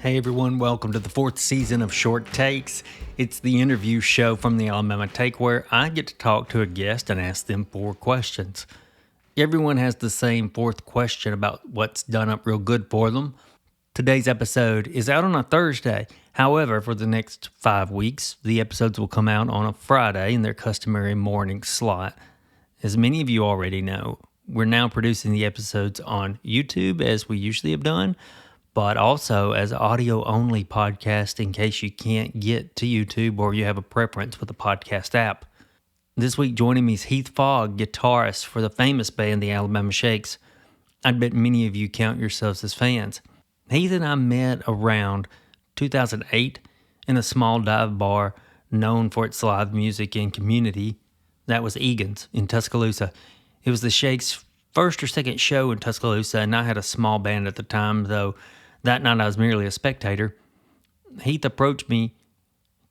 Hey everyone, welcome to the fourth season of Short Takes. It's the interview show from the Alabama Take where I get to talk to a guest and ask them 4 questions. Everyone has the same 4th question about what's done up real good for them. Today's episode is out on a Thursday. However, for the next 5 weeks, the episodes will come out on a Friday in their customary morning slot. As many of you already know, we're now producing the episodes on YouTube as we usually have done, but also as audio-only podcast in case you can't get to YouTube or you have a preference with the podcast app. This week joining me is Heath Fogg, guitarist for the famous band the Alabama Shakes. I bet many of you count yourselves as fans. Heath and I met around 2008 in a small dive bar known for its live music and community. That was Egan's in Tuscaloosa. It was the Shakes' first or second show in Tuscaloosa, and I had a small band at the time, though that night I was merely a spectator. Heath approached me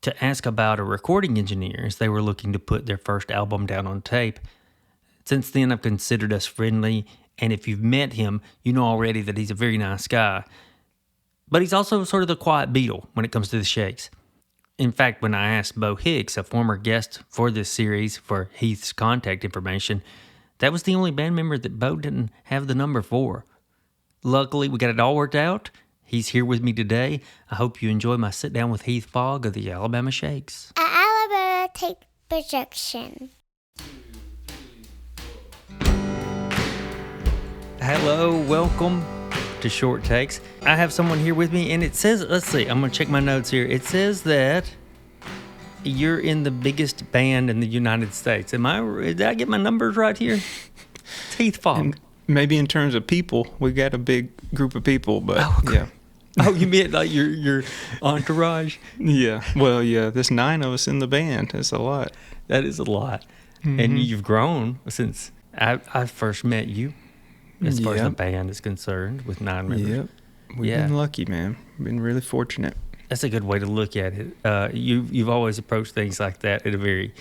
to ask about a recording engineer as they were looking to put their first album down on tape. Since then, I've considered us friendly, and if you've met him, you know already that he's a very nice guy. But he's also sort of the quiet Beatle when it comes to the Shakes. In fact, when I asked Bo Hicks, a former guest for this series, for Heath's contact information, that was the only band member that Bo didn't have the number for. Luckily, we got it all worked out. He's here with me today. I hope you enjoy my sit down with Heath Fogg of the Alabama Shakes. Alabama Take projection. Hello, welcome to Short Takes. I have someone here with me, and it says, let's see, I'm going to check my notes here. It says that you're in the biggest band in the United States. Did I get my numbers right here? It's Heath Fogg. And maybe in terms of people, we got a big group of people, but yeah. Oh, you meant like your entourage? Yeah. Well, yeah, there's 9 of us in the band. That's a lot. That is a lot. Mm-hmm. And you've grown since I first met you, as far as the Yep. band is concerned, with 9 members. Yep. We've been lucky, man. We've been really fortunate. That's a good way to look at it. You've always approached things like that in a very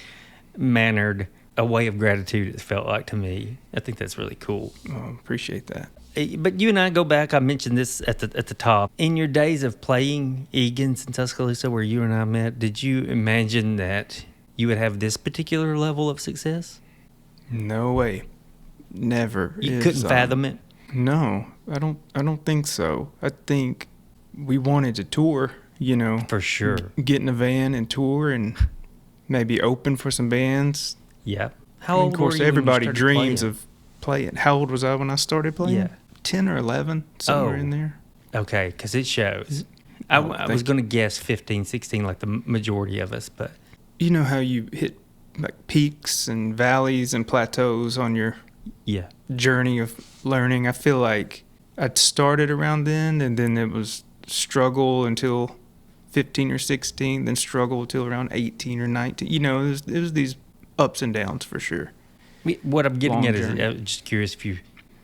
mannered, a way of gratitude, it felt like to me. I think that's really cool. Oh, appreciate that. But you and I go back, I mentioned this at the top. In your days of playing Egan's in Tuscaloosa, where you and I met, did you imagine that you would have this particular level of success? No way. Never. You couldn't fathom it? No, I don't think so. I think we wanted to tour, you know. For sure. Get in a van and tour and maybe open for some bands. Yeah. How old of course, were you everybody when you started dreams playing? of playing. How old was I when I started playing? Yeah. 10 or 11, somewhere in there. Okay, because it shows. I was going to guess 15, 16 like the majority of us, but... You know how you hit like peaks and valleys and plateaus on your journey of learning? I feel like I'd started around then, and then it was struggle until 15 or 16, then struggle until around 18 or 19. You know, it was these ups and downs for sure. What I'm getting at journey. is, I'm just curious if you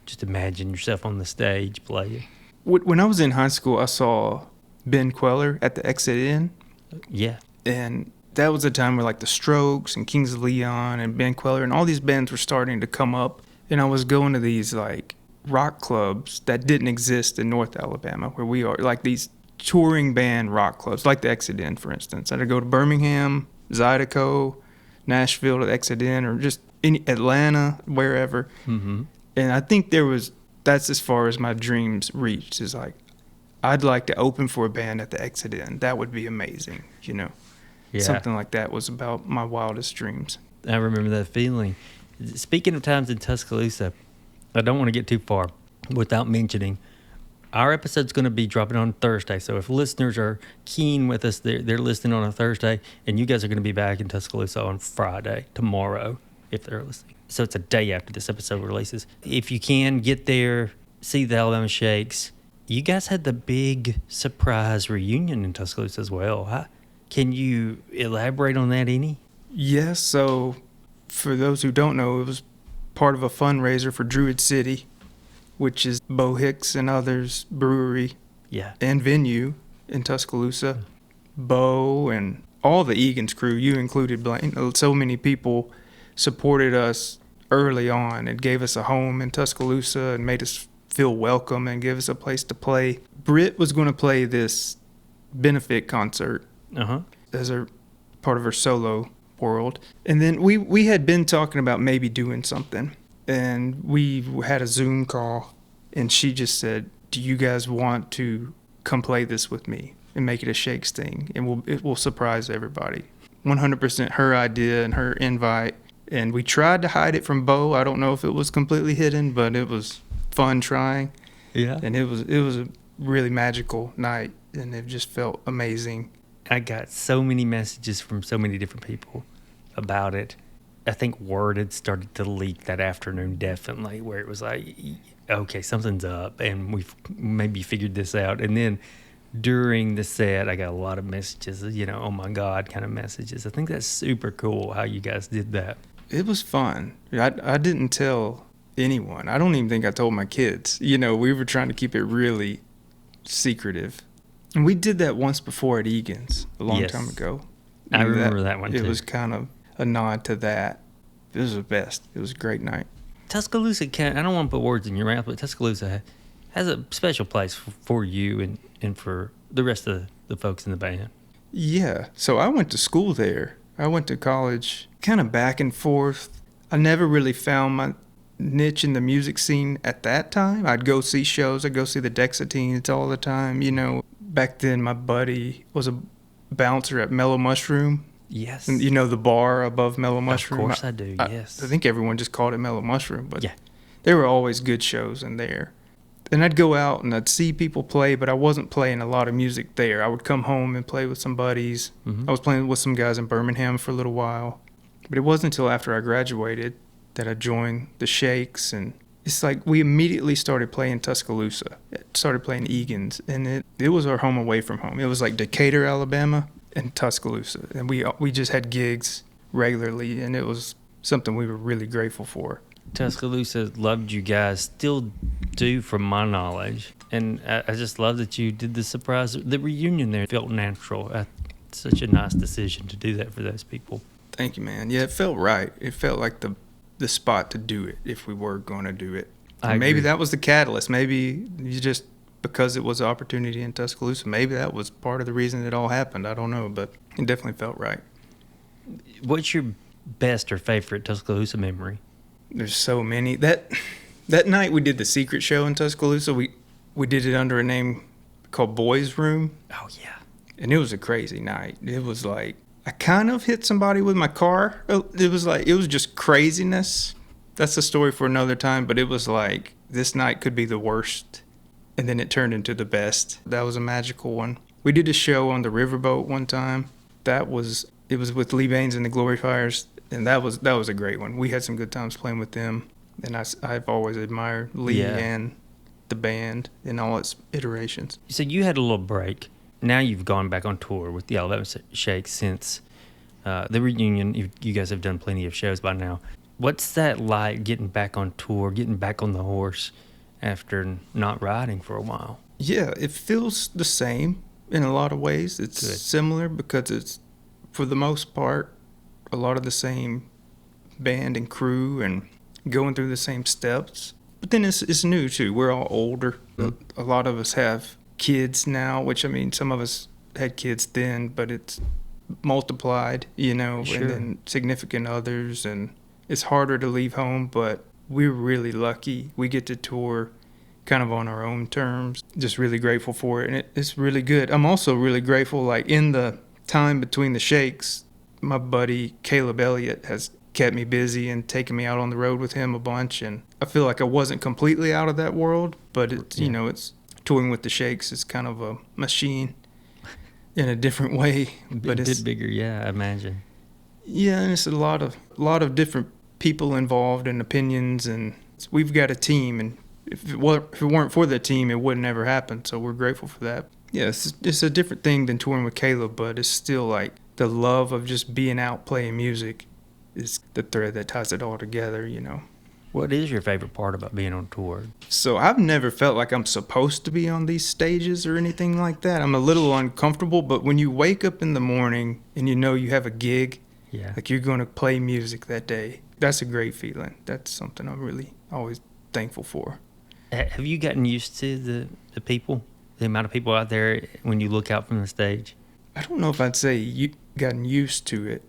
just imagine yourself on the stage playing. When I was in high school, I saw Ben Queller at the Exit Inn. Yeah. And that was a time where like the Strokes and Kings of Leon and Ben Queller and all these bands were starting to come up. And I was going to these like rock clubs that didn't exist in North Alabama where we are, like these touring band rock clubs, like the Exit Inn, for instance. I'd go to Birmingham, Zydeco, Nashville to the Exit Inn, or just in Atlanta, wherever. Mm-hmm. And I think that's as far as my dreams reached, is like, I'd like to open for a band at the Exit Inn. That would be amazing, you know. Yeah. Something like that was about my wildest dreams. I remember that feeling. Speaking of times in Tuscaloosa, I don't want to get too far without mentioning our episode's going to be dropping on Thursday. So if listeners are keen with us, they're listening on a Thursday, and you guys are going to be back in Tuscaloosa on Friday, tomorrow, if they're listening. So it's a day after this episode releases. If you can, get there, see the Alabama Shakes. You guys had the big surprise reunion in Tuscaloosa as well. Can you elaborate on that any? Yes, so for those who don't know, it was part of a fundraiser for Druid City, which is Bo Hicks and others' brewery and venue in Tuscaloosa. Bo and all the Egan's crew, you included, Blaine, so many people supported us early on and gave us a home in Tuscaloosa and made us feel welcome and give us a place to play. Britt was going to play this benefit concert Uh-huh. as a part of her solo world. And then we had been talking about maybe doing something. And we had a Zoom call, and she just said, do you guys want to come play this with me and make it a Shakes thing? And it will surprise everybody. 100% her idea and her invite. And we tried to hide it from Bo. I don't know if it was completely hidden, but it was fun trying. Yeah. And it was a really magical night, and it just felt amazing. I got so many messages from so many different people about it. I think word had started to leak that afternoon, definitely, where it was like, okay, something's up, and we've maybe figured this out. And then during the set, I got a lot of messages, oh my God kind of messages. I think that's super cool how you guys did that. It was fun. I didn't tell anyone. I don't even think I told my kids. We were trying to keep it really secretive. And we did that once before at Egan's a long time ago. I remember that one, too. It was kind of a nod to that. It was the best. It was a great night. Tuscaloosa, I don't want to put words in your mouth, but Tuscaloosa has a special place for you and for the rest of the folks in the band. Yeah. So I went to school there. I went to college kind of back and forth. I never really found my niche in the music scene at that time. I'd go see shows. I'd go see the Dexatines all the time. Back then my buddy was a bouncer at Mellow Mushroom. Yes. And the bar above Mellow Mushroom? Of course I do, yes. I think everyone just called it Mellow Mushroom, but yeah, there were always good shows in there. And I'd go out and I'd see people play, but I wasn't playing a lot of music there. I would come home and play with some buddies. Mm-hmm. I was playing with some guys in Birmingham for a little while. But it wasn't until after I graduated that I joined the Shakes, and it's like we immediately started playing Tuscaloosa, started playing Egan's, and it was our home away from home. It was like Decatur, Alabama, and Tuscaloosa, and we just had gigs regularly, and it was something we were really grateful for. Tuscaloosa loved you guys, still do from my knowledge, and I just love that you did the reunion there. It felt natural. Such a nice decision to do that for those people. Thank you, man. Yeah, it felt right. It felt like the spot to do it if we were going to do it. Maybe that was the catalyst. Maybe you just, because it was an opportunity in Tuscaloosa, maybe that was part of the reason it all happened. I don't know, but it definitely felt right. What's your best or favorite Tuscaloosa memory? There's so many. That night we did the secret show in Tuscaloosa. We did it under a name called Boys Room. Oh, yeah. And it was a crazy night. It was like, I kind of hit somebody with my car. It was just craziness. That's a story for another time, but it was like, this night could be the worst. And then it turned into the best. That was a magical one. We did a show on the riverboat one time. It was with Lee Baines and the Gloryfires, and that was a great one. We had some good times playing with them, and I've always admired Lee and the band in all its iterations. So you had a little break. Now you've gone back on tour with the Alabama Shakes since the reunion. You guys have done plenty of shows by now. What's that like, getting back on tour, getting back on the horse after not riding for a while? Yeah, it feels the same in a lot of ways. It's similar because it's, for the most part, a lot of the same band and crew and going through the same steps. But then it's new, too. We're all older. Mm-hmm. A lot of us have kids now, which, I mean, some of us had kids then, but it's multiplied, Sure. and then significant others, and it's harder to leave home, but we're really lucky. We get to tour kind of on our own terms. Just really grateful for it, and it's really good. I'm also really grateful, like, in the time between the Shakes, my buddy Caleb Elliott has kept me busy and taken me out on the road with him a bunch, and I feel like I wasn't completely out of that world, but it's, it's touring with the Shakes is kind of a machine in a different way. But it's a bit bigger, yeah, I imagine. Yeah, and it's a lot of different people involved and opinions, and we've got a team, and if it weren't for the team, it wouldn't ever happen, so we're grateful for that. Yeah, it's a different thing than touring with Caleb, but it's still like the love of just being out playing music is the thread that ties it all together, What is your favorite part about being on tour? So I've never felt like I'm supposed to be on these stages or anything like that. I'm a little uncomfortable, but when you wake up in the morning and you know you have a gig, like you're going to play music that day, that's a great feeling. That's something I'm really always thankful for. Have you gotten used to the people? The amount of people out there when you look out from the stage? I don't know if I'd say you gotten used to it.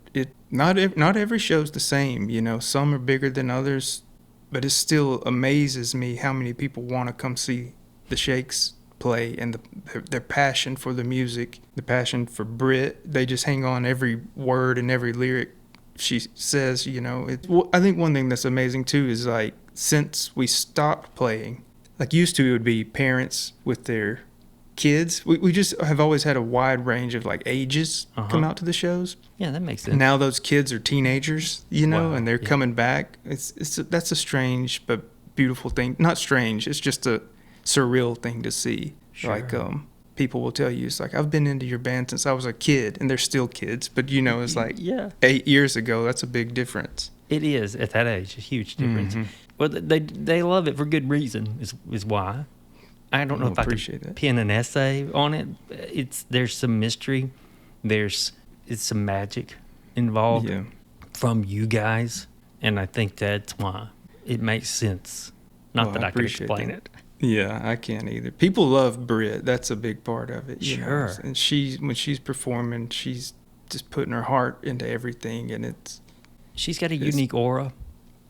Not every show's the same, you know. Some are bigger than others, but it still amazes me how many people want to come see the Shakes play, and their passion for the music, the passion for Brit. They just hang on every word and every lyric she says, you know. I think one thing that's amazing too is like since we stopped playing, like used to it would be parents with their kids. We just have always had a wide range of like ages come out to the shows. Yeah, that makes sense. Now those kids are teenagers, you know, Wow, and they're yeah. coming back. That's a strange but beautiful thing. Not strange, it's just a surreal thing to see. Sure. Like people will tell you, it's like, I've been into your band since I was a kid, and they're still kids, but you know, it's like Yeah. 8 years ago. That's a big difference. It is at that age a huge difference. Well, they love it for good reason. Is why. I don't know if I appreciate could that. pin an essay on it. There's some mystery. It's some magic involved Yeah. from you guys, and I think that's why it makes sense. Not Well, that I I can appreciate explain that. it. Yeah, I can't either. People love Brit. That's a big part of it. You know? Sure. And when she's performing, she's just putting her heart into everything, and She's got a unique aura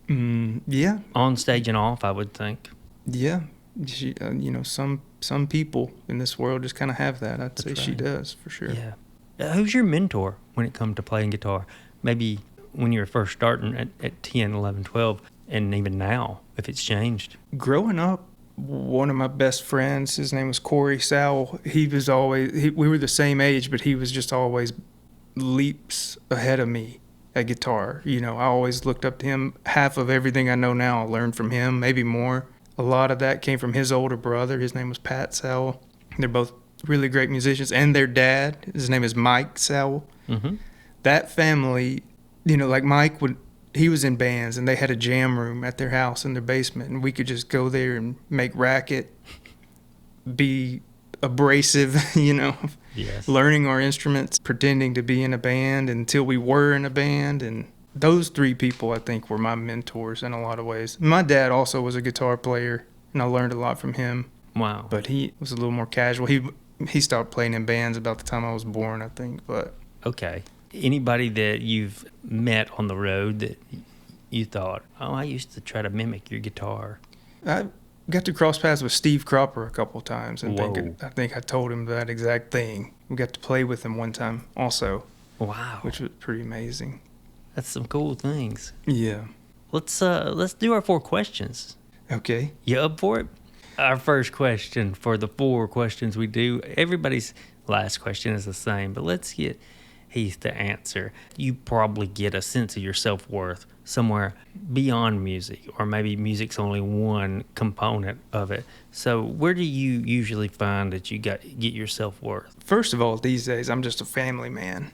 yeah, on stage and off, I would think. yeah. She, you know, some people in this world just kind of have that. I'd say she right. does for sure. Yeah. Who's your mentor when it comes to playing guitar? Maybe when you were first starting at 10, 11, 12, and even now, if it's changed. Growing up, one of my best friends, his name was Corey Sowell. He was always, we were the same age, but he was just always leaps ahead of me at guitar. You know, I always looked up to him. Half of everything I know now I learned from him, maybe more. A lot of that came from his older brother. His name was Pat Sowell. They're both really great musicians. And their dad, his name is Mike Sowell. Mm-hmm. That family, you know, like Mike he was in bands, and they had a jam room at their house in their basement, and we could just go there and make racket, be abrasive, you know, Yes. learning our instruments, pretending to be in a band until we were in a band. And those three people, I think, were my mentors in a lot of ways. My dad also was a guitar player, and I learned a lot from him, Wow. but he was a little more casual. He stopped playing in bands about the time I was born, I think. But Okay. Anybody that you've met on the road that you thought, oh, I used to try to mimic your guitar? I got to cross paths with Steve Cropper a couple times, and Whoa. I think I told him that exact thing. We got to play with him one time also, Wow. which was pretty amazing. That's some cool things. Yeah. Let's do our 4 questions. Okay. You up for it? Our first question for the 4 questions we do, everybody's last question is the same, but let's get Heath to answer. You probably get a sense of your self-worth somewhere beyond music, or maybe music's only one component of it. So where do you usually find that you get your self-worth? First of all, these days, I'm just a family man.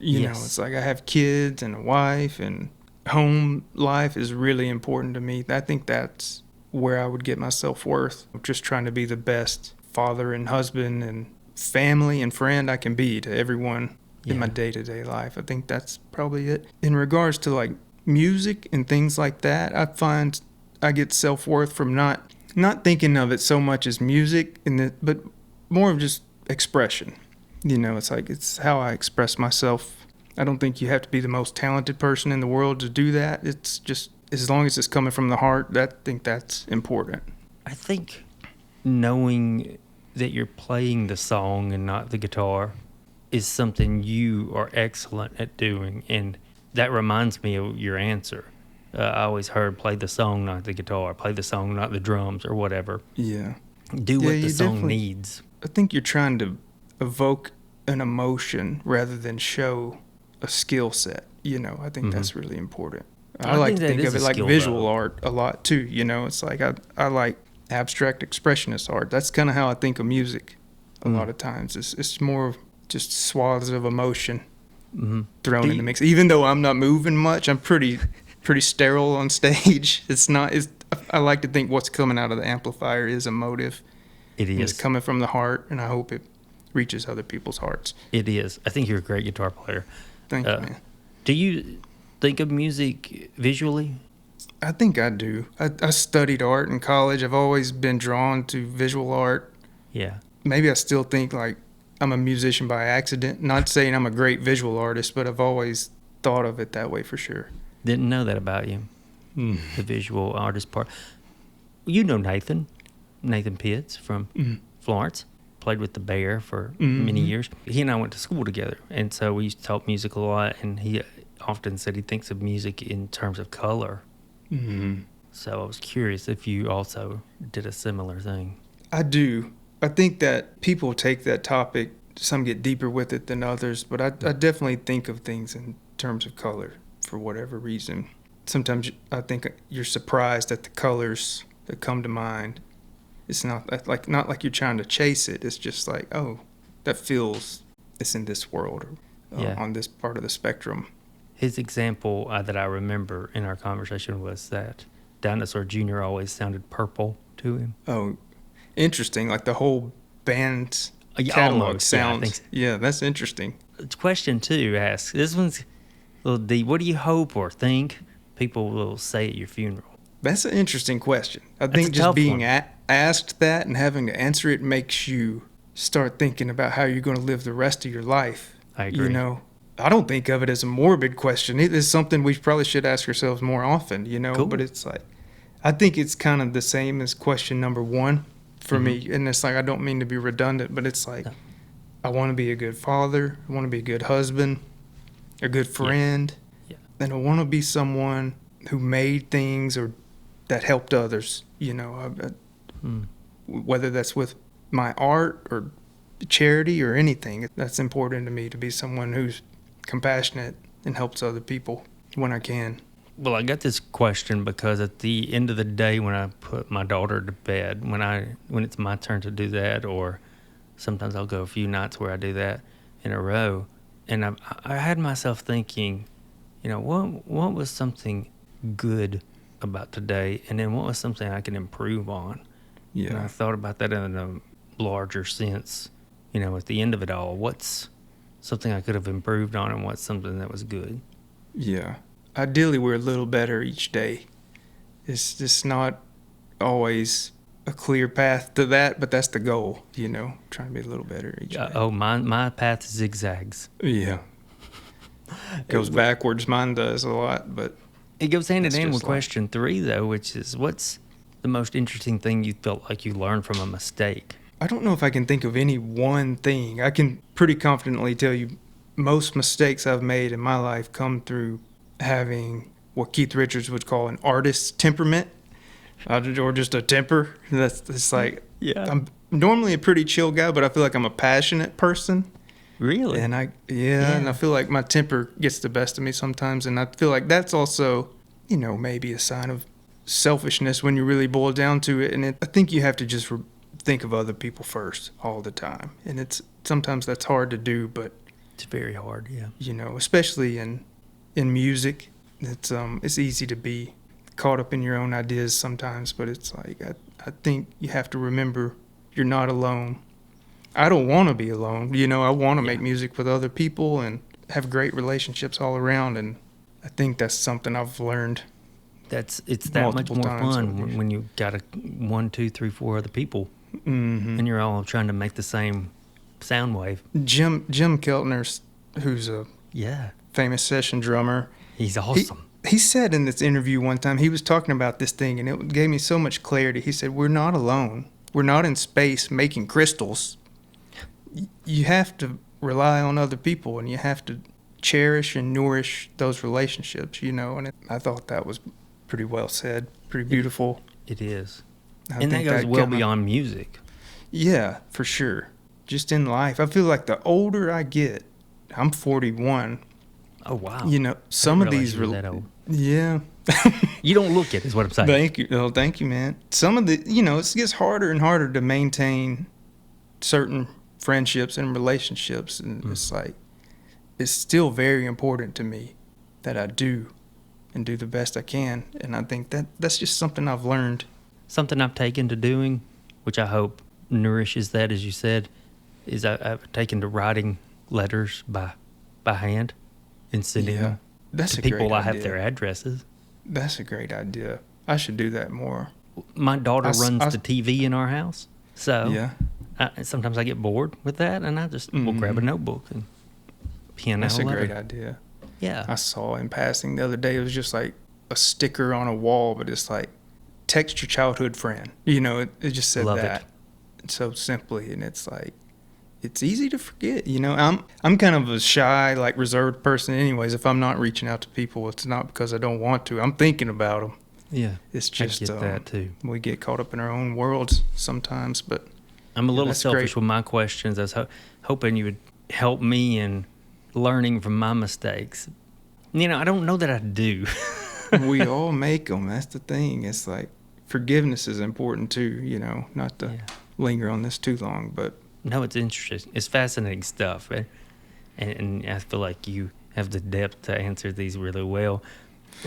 You know, Yes. it's like I have kids and a wife, and home life is really important to me. I think that's where I would get my self-worth. I'm just trying to be the best father and husband and family and friend I can be to everyone in my Yeah. day-to-day life. I think that's probably it. In regards to like music and things like that, I find I get self-worth from not thinking of it so much as music, but more of just expression. You know, it's like it's how I express myself. I don't think you have to be the most talented person in the world to do that. It's just as long as it's coming from the heart, I think that's important. I think knowing that you're playing the song and not the guitar is something you are excellent at doing, and that reminds me of your answer. I always heard play the song, not the guitar, play the song, not the drums, or whatever. Yeah. Do Yeah, what the you song definitely- needs. I think you're trying to evoke an emotion rather than show a skill set. You know, I think that's really important. I I like think to that think is of a it like skill, visual though. art a lot too. You know, it's like I like abstract expressionist art. That's kind of how I think of music a lot of times. It's more of just swaths of emotion thrown Do in you- the mix. Even though I'm not moving much, I'm pretty sterile on stage. I like to think what's coming out of the amplifier is emotive. It It's is. coming from the heart, and I hope it reaches other people's hearts. It is. I think you're a great guitar player. Thank you, man. Do you think of music visually? I think I do. I studied art in college. I've always been drawn to visual art. Yeah. maybe I still think like I'm a musician by accident. Not saying I'm a great visual artist, but I've always thought of it that way for sure. Didn't know that about you, the visual artist part. You know Nathan Pitts from Florence. Played with the Bear for many years. He and I went to school together, and so we used to talk music a lot, and he often said he thinks of music in terms of color. So I was curious if you also did a similar thing. I do. I think that people take that topic, some get deeper with it than others, but I definitely think of things in terms of color for whatever reason. Sometimes I think you're surprised at the colors that come to mind. It's not like you're trying to chase it. It's just like, oh, that feels it's in this world or on this part of the spectrum. His example that I remember in our conversation was that Dinosaur Jr. always sounded purple to him. Oh, interesting. Like the whole band's Yeah, catalog almost. sounds. Yeah, that's interesting. Question 2 asks, this one's a little deep. What do you hope or think people will say at your funeral? That's an interesting question. I That's think a just tough being one. asked that and having to answer it makes you start thinking about how you're going to live the rest of your life. I agree. You know, I don't think of it as a morbid question. It is something we probably should ask ourselves more often, you know, Cool. but it's like, I think it's kind of the same as question number 1 for me. And it's like, I don't mean to be redundant, but it's like, I want to be a good father. I want to be a good husband, a good friend. Yeah. And I want to be someone who made things or that helped others, you know, whether that's with my art or charity or anything. That's important to me, to be someone who's compassionate and helps other people when I can. Well, I got this question because at the end of the day, when I put my daughter to bed, when it's my turn to do that, or sometimes I'll go a few nights where I do that in a row, and I had myself thinking, you know, what was something good about today, and then what was something I can improve on? Yeah. And I thought about that in a larger sense. You know, at the end of it all, what's something I could have improved on, and what's something that was good? Yeah. Ideally, we're a little better each day. It's just not always a clear path to that, but that's the goal, you know, trying to be a little better each day. Oh, my path zigzags. Yeah. Goes backwards. Mine does a lot, but It goes hand in That's hand just with question 3, though, which is, what's the most interesting thing you felt like you learned from a mistake? I don't know if I can think of any one thing. I can pretty confidently tell you most mistakes I've made in my life come through having what Keith Richards would call an artist's temperament, or just a temper. It's like, Yeah. I'm normally a pretty chill guy, but I feel like I'm a passionate person. Really? And and I feel like my temper gets the best of me sometimes, and I feel like that's also, you know, maybe a sign of selfishness when you really boil down to it. And I think you have to just think of other people first all the time, and sometimes that's hard to do, but It's very hard, yeah. you know, especially in music, it's easy to be caught up in your own ideas sometimes, but it's like I think you have to remember you're not alone. I don't want to be alone. You know, I want to make music with other people and have great relationships all around, and I think that's something I've learned. It's that much Multiple more times over the fun years. when you got 1, 2, 3, 4 other people, Mm-hmm. and you're all trying to make the same sound wave. Jim Keltner, who's a Yeah, famous session drummer, he's awesome. He said in this interview one time, he was talking about this thing, and it gave me so much clarity. He said, we're not alone. We're not in space making crystals. You have to rely on other people, and you have to cherish and nourish those relationships, you know. And I thought that was pretty well said, pretty beautiful. It is. I And that think goes well kinda- beyond music. Yeah, for sure. Just in life. I feel like the older I get, I'm 41. Oh, wow. You know, some of realize these... you were that old. Yeah. You don't look it, is what I'm saying. Thank you. Oh, thank you, man. Some of the, you know, it gets harder and harder to maintain certain friendships and relationships. And it's like, it's still very important to me that I do and do the best I can. And I think that's just something I've learned. Something I've taken to doing, which I hope nourishes that, as you said, is I've taken to writing letters by hand and sending them That's to a great people I idea. have their addresses. That's a great idea. I should do that more. My daughter I runs the TV in our house, so Yeah. Sometimes I get bored with that, and I just will grab a notebook and pen That's out a a letter. great idea. Yeah. I saw in passing the other day, it was just like a sticker on a wall, but it's like, text your childhood friend. It just said Love that it. so simply, and it's like, it's easy to forget. I'm kind of a shy, like reserved person anyways. If I'm not reaching out to people, it's not because I don't want to. I'm thinking about them. Yeah. It's just I get that too. we get caught up in our own worlds sometimes, but I'm a little that's selfish great. with my questions. I was hoping you would help me in learning from my mistakes. I don't know that I do. We all make them. That's the thing. It's like forgiveness is important too, not to linger on this too long, but No, it's interesting. It's fascinating stuff. And I feel like you have the depth to answer these really well.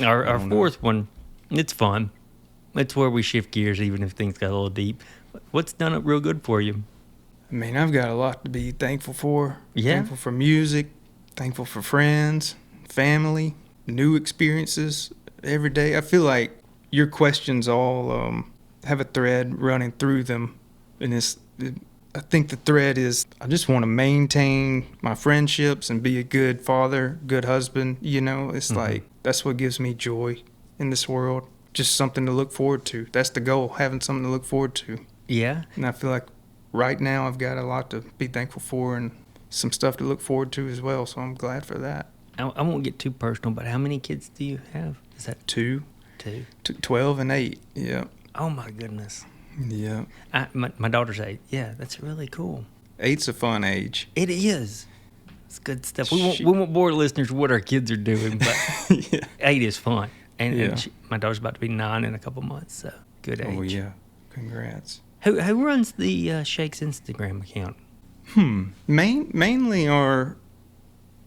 Our fourth one, it's fun. It's where we shift gears even if things got a little deep. What's done it real good for you? I mean, I've got a lot to be thankful for. Yeah. Thankful for music, thankful for friends, family, new experiences every day. I feel like your questions all have a thread running through them. And I think the thread is I just want to maintain my friendships and be a good father, good husband. It's like that's what gives me joy in this world. Just something to look forward to. That's the goal, having something to look forward to. Yeah. And I feel like right now I've got a lot to be thankful for and some stuff to look forward to as well. So I'm glad for that. I won't get too personal, but how many kids do you have? Is that 2, two? 12 and 8. Yeah. Oh, my goodness. Yeah. My daughter's 8. Yeah, that's really cool. 8's a fun age. It is. It's good stuff. We won't bore listeners with what our kids are doing, but Yeah. 8 is fun. And, Yeah. my daughter's about to be 9 in a couple months, so good age. Oh, yeah. Congrats. Who runs the Shake's Instagram account? Mainly our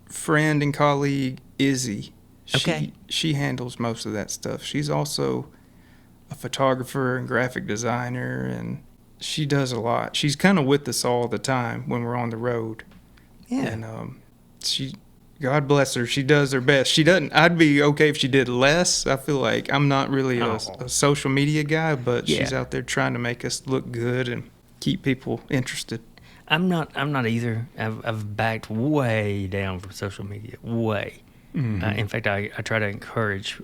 friend and colleague, Izzy. Okay. She handles most of that stuff. She's also a photographer and graphic designer, and she does a lot. She's kind of with us all the time when we're on the road. Yeah. And God bless her, she does her best. She doesn't, I'd be okay if she did less. I feel like I'm not really a social media guy, but she's out there trying to make us look good and keep people interested. I'm not either. I've backed way down from social media, way. In fact, I try to encourage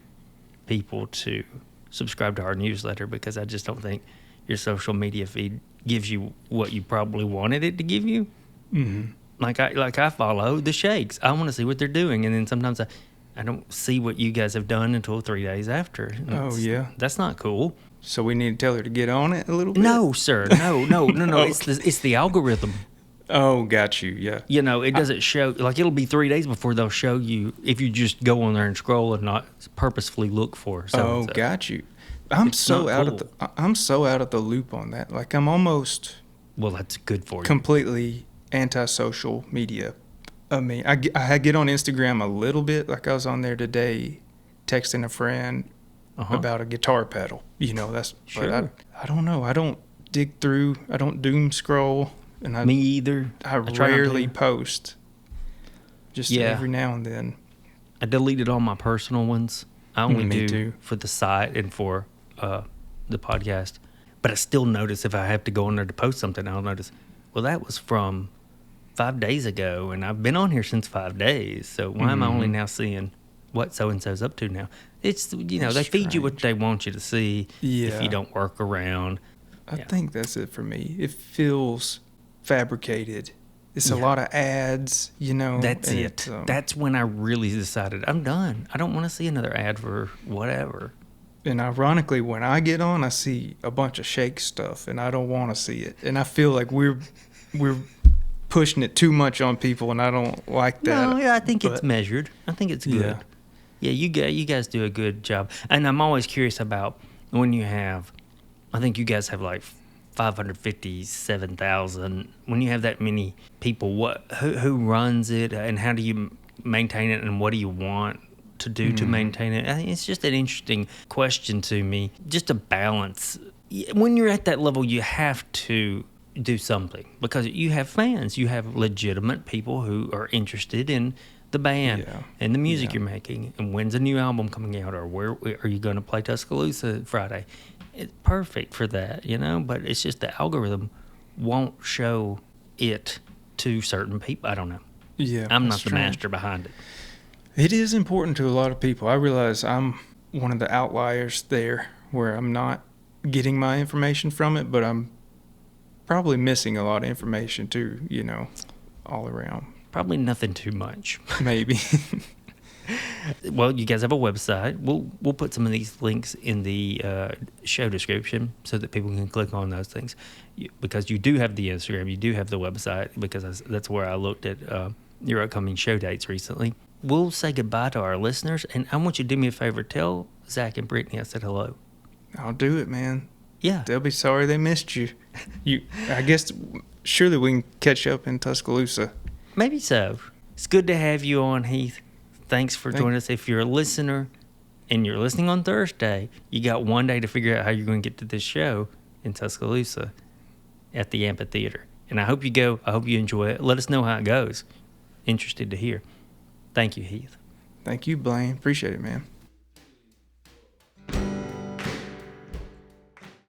people to subscribe to our newsletter because I just don't think your social media feed gives you what you probably wanted it to give you. Mm-hmm. Like I follow the Shakes. I want to see what they're doing, and then sometimes I don't see what you guys have done until 3 days after. Oh, yeah. That's not cool. So we need to tell her to get on it a little bit? No, sir. No. Okay. It's the algorithm. Oh, got you, yeah. It doesn't show, like it'll be 3 days before they'll show you if you just go on there and scroll and not purposefully look for so-and-so. Oh, got you. I'm It's so not out cool. I'm so out of the loop on that. Like I'm almost Well, that's good for you. completely anti-social media. I mean, I get on Instagram a little bit. Like I was on there today texting a friend about a guitar pedal. That's Sure. But I don't know. I don't dig through. I don't doom scroll. And Me either. I try not to. rarely post. Just Yeah. every now and then. I deleted all my personal ones. I only Me do too. for the site and for the podcast. But I still notice if I have to go on there to post something, I'll notice, well, that was from 5 days ago, and I've been on here since 5 days. So why am I only now seeing what so-and-so's up to now? It's, they feed you what they want you to see if Yeah. you don't work around. I think that's it for me. It feels fabricated. It's a lot of ads, That's and it. That's when I really decided I'm done. I don't want to see another ad for whatever. And ironically, when I get on, I see a bunch of Shake stuff, and I don't want to see it. And I feel like we're pushing it too much on people, and I don't like that. No, yeah, I think it's measured. I think it's good. Yeah, you guys do a good job. And I'm always curious about when you have, I think you guys have like 557,000. When you have that many people, who runs it, and how do you maintain it, and what do you want to do to maintain it? I think it's just an interesting question to me. Just a balance. When you're at that level, you have to do something because you have fans. You have legitimate people who are interested in the band and the music you're making, and when's a new album coming out, or where are you going to play Tuscaloosa Friday? It's perfect for that, but it's just the algorithm won't show it to certain people. I don't know. Yeah, I'm that's not the strange. master behind it. It is important to a lot of people. I realize I'm one of the outliers there where I'm not getting my information from it, but I'm probably missing a lot of information too, all around. Probably nothing too much. Maybe. Well, you guys have a website. We'll put some of these links in the show description so that people can click on those things. Because you do have the Instagram, you do have the website, because that's where I looked at your upcoming show dates recently. We'll say goodbye to our listeners, and I want you to do me a favor. Tell Zach and Brittany I said hello. I'll do it, man. Yeah. They'll be sorry they missed you. I guess, surely we can catch up in Tuscaloosa. Maybe so. It's good to have you on, Heath. Thanks for joining us. If you're a listener and you're listening on Thursday, you got one day to figure out how you're going to get to this show in Tuscaloosa at the amphitheater. And I hope you go. I hope you enjoy it. Let us know how it goes. Interested to hear. Thank you, Heath. Thank you, Blaine. Appreciate it, man.